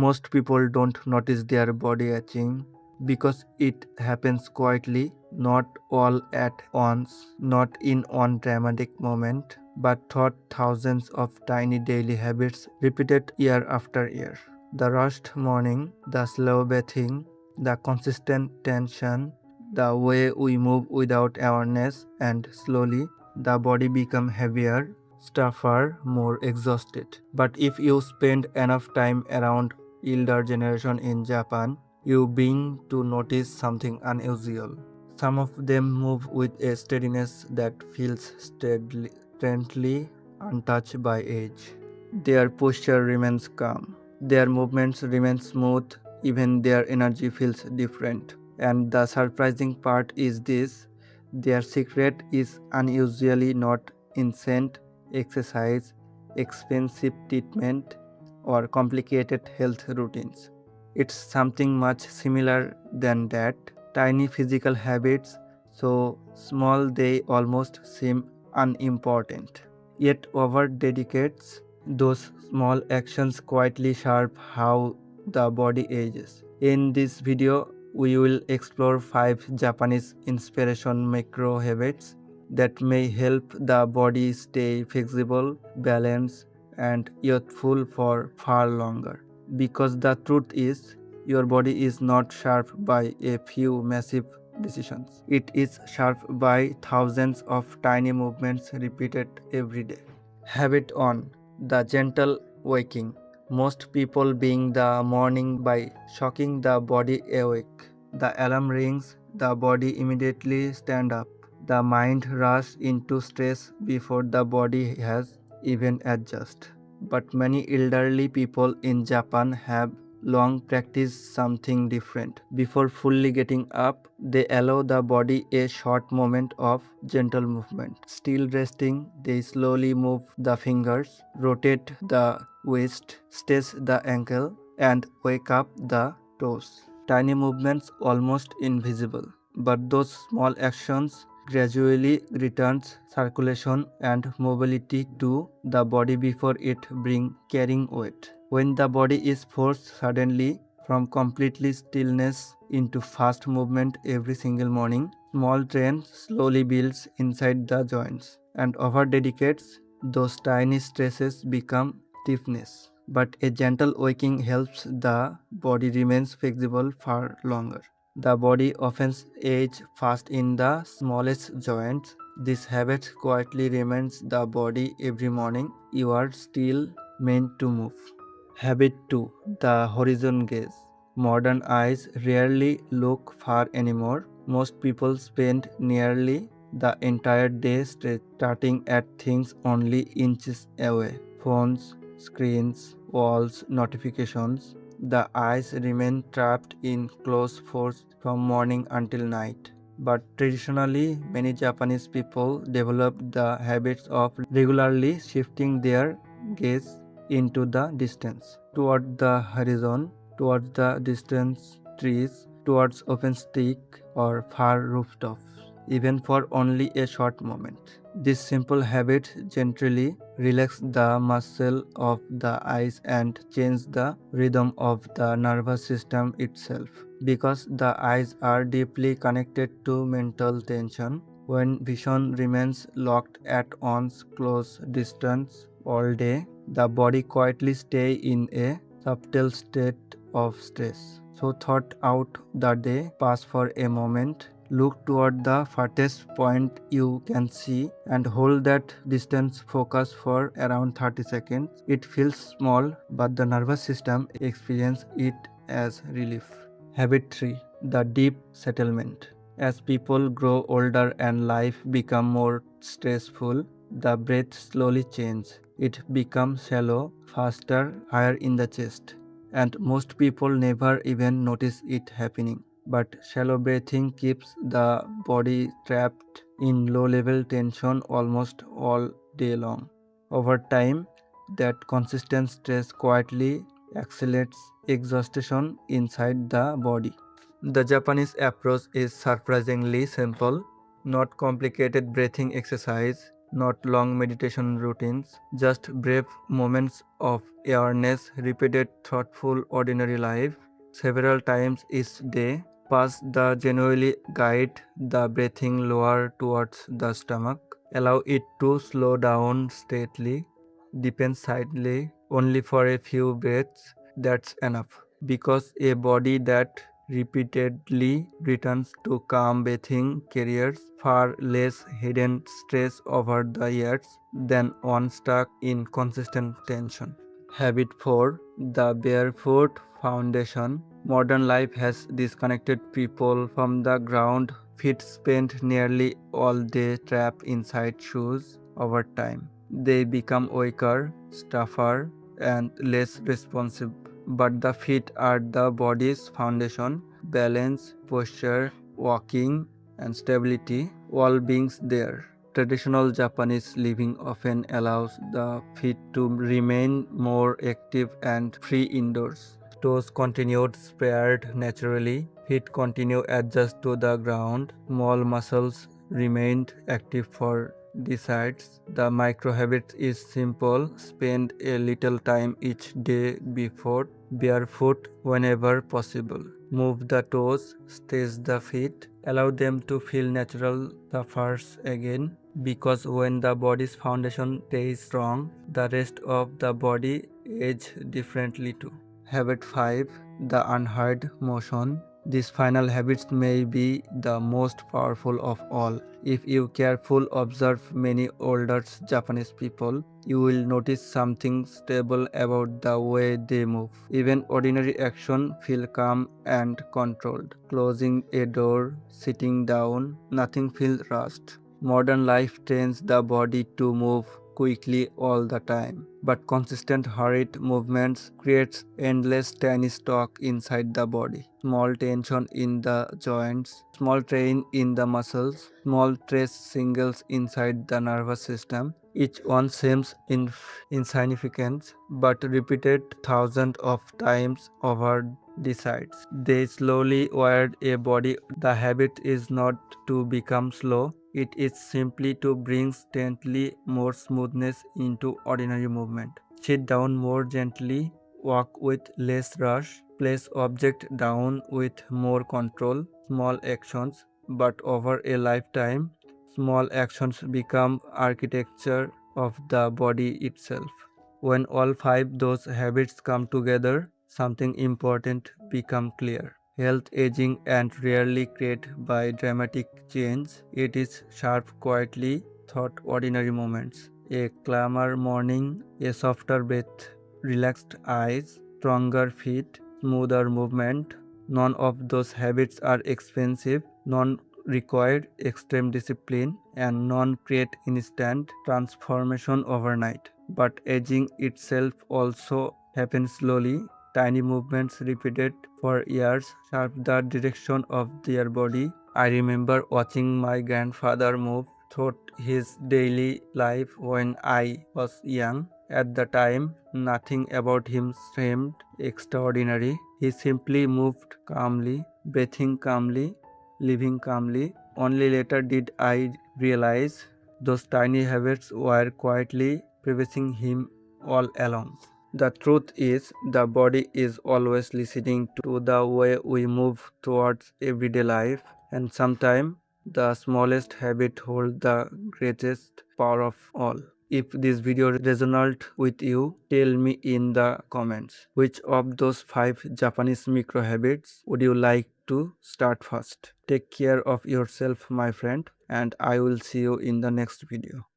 Most people don't notice their body aching because it happens quietly, not all at once, not in one dramatic moment, but through thousands of tiny daily habits repeated year after year. The rushed morning, the slow bathing, the consistent tension, the way we move without awareness, and slowly the body becomes heavier, stiffer, more exhausted. But if you spend enough time around elder generation in Japan, you begin to notice something unusual. Some of them move with a steadiness that feels strangely untouched by age. Their posture remains calm. Their movements remain smooth, even their energy feels different. And the surprising part is this: their secret is unusually not insane exercise, expensive treatment, or complicated health routines. It's something much similar than that. Tiny physical habits, so small they almost seem unimportant. Yet over decades, those small actions quietly shape how the body ages. In this video, we will explore 5 Japanese inspiration macro habits that may help the body stay flexible, balanced, and youthful for far longer. Because the truth is, your body is not shaped by a few massive decisions. It is shaped by thousands of tiny movements repeated every day. Habit on the gentle waking. Most people begin the morning by shocking the body awake. The alarm rings, the body immediately stand up. The mind rushes into stress before the body has even adjust. But many elderly people in Japan have long practiced something different. Before fully getting up, they allow the body a short moment of gentle movement. Still resting, they slowly move the fingers, rotate the waist, stretch the ankle, and wake up the toes. Tiny movements almost invisible, but those small actions gradually returns circulation and mobility to the body before it bring carrying weight. When the body is forced suddenly from completely stillness into fast movement every single morning, small train slowly builds inside the joints, and over decades those tiny stresses become stiffness. But a gentle waking helps the body remains flexible far longer. The body often ages fast in the smallest joints. This habit quietly reminds the body every morning you are still meant to move. Habit 2: the horizon gaze. Modern eyes rarely look far anymore. Most people spend nearly the entire day starting at things only inches away: phones, screens, walls, notifications. The eyes remain trapped in close force from morning until night. But traditionally, many Japanese people developed the habits of regularly shifting their gaze into the distance, toward the horizon, towards the distant trees, towards open stick or far rooftops, even for only a short moment. This simple habit gently relax the muscle of the eyes and change the rhythm of the nervous system itself. Because the eyes are deeply connected to mental tension, when vision remains locked at one's close distance all day, the body quietly stays in a subtle state of stress. So thought out the day, pass for a moment, look toward the farthest point you can see and hold that distance focus for around 30 seconds. It feels small, but the nervous system experiences it as relief. Habit 3: the deep settlement. As people grow older and life become more stressful, the breath slowly changes. It becomes shallow, faster, higher in the chest. And most people never even notice it happening. But shallow breathing keeps the body trapped in low level tension almost all day long. Over time, that consistent stress quietly accelerates exhaustion inside the body. The Japanese approach is surprisingly simple: not complicated breathing exercise, not long meditation routines, just brief moments of awareness repeated thoughtful ordinary life several times each day. Pass the genuinely guide the breathing lower towards the stomach. Allow it to slow down steadily, deepen silently, only for a few breaths. That's enough. Because a body that repeatedly returns to calm breathing carries far less hidden stress over the years than one stuck in consistent tension. Habit 4. The Barefoot Foundation. Modern life has disconnected people from the ground. Feet spend nearly all day trapped inside shoes. Over time, they become weaker, stuffer, and less responsive. But the feet are the body's foundation. Balance, posture, walking, and stability all beings there. Traditional Japanese living often allows the feet to remain more active and free indoors. Toes continued spared naturally. Feet continue adjust to the ground. Small muscles remained active for decides. The micro habit is simple. Spend a little time each day before barefoot whenever possible. Move the toes, stretch the feet, allow them to feel natural the first again because when the body's foundation stays strong, the rest of the body age differently too. Habit 5. The unheard motion. These final habits may be the most powerful of all. If you carefully observe many older Japanese people, you will notice something stable about the way they move. Even ordinary action feel calm and controlled. Closing a door, sitting down, nothing feels rushed. Modern life trains the body to move quickly all the time, but consistent hurried movements creates endless tiny stock inside the body. Small tension in the joints, small strain in the muscles, small stress signals inside the nervous system. Each one seems insignificant, but repeated thousands of times over decides. They slowly wired a body. The habit is not to become slow, it is simply to bring gently more smoothness into ordinary movement. Sit down more gently, walk with less rush, place object down with more control, small actions, but over a lifetime, small actions become architecture of the body itself. When all five those habits come together, something important become clear. Health aging and rarely created by dramatic change. It is sharp quietly thought ordinary moments. A calmer morning, a softer breath, relaxed eyes, stronger feet, smoother movement. None of those habits are expensive, none require extreme discipline, and none create instant transformation overnight. But aging itself also happens slowly. Tiny movements repeated for years shape the direction of their body. I remember watching my grandfather move through his daily life when I was young. At the time, nothing about him seemed extraordinary. He simply moved calmly, breathing calmly, living calmly. Only later did I realize those tiny habits were quietly preventing him all along. The truth is, the body is always listening to the way we move towards everyday life, and sometimes the smallest habit holds the greatest power of all. If this video resonated with you, tell me in the comments which of those 5 Japanese micro habits would you like to start first. Take care of yourself, my friend, and I will see you in the next video.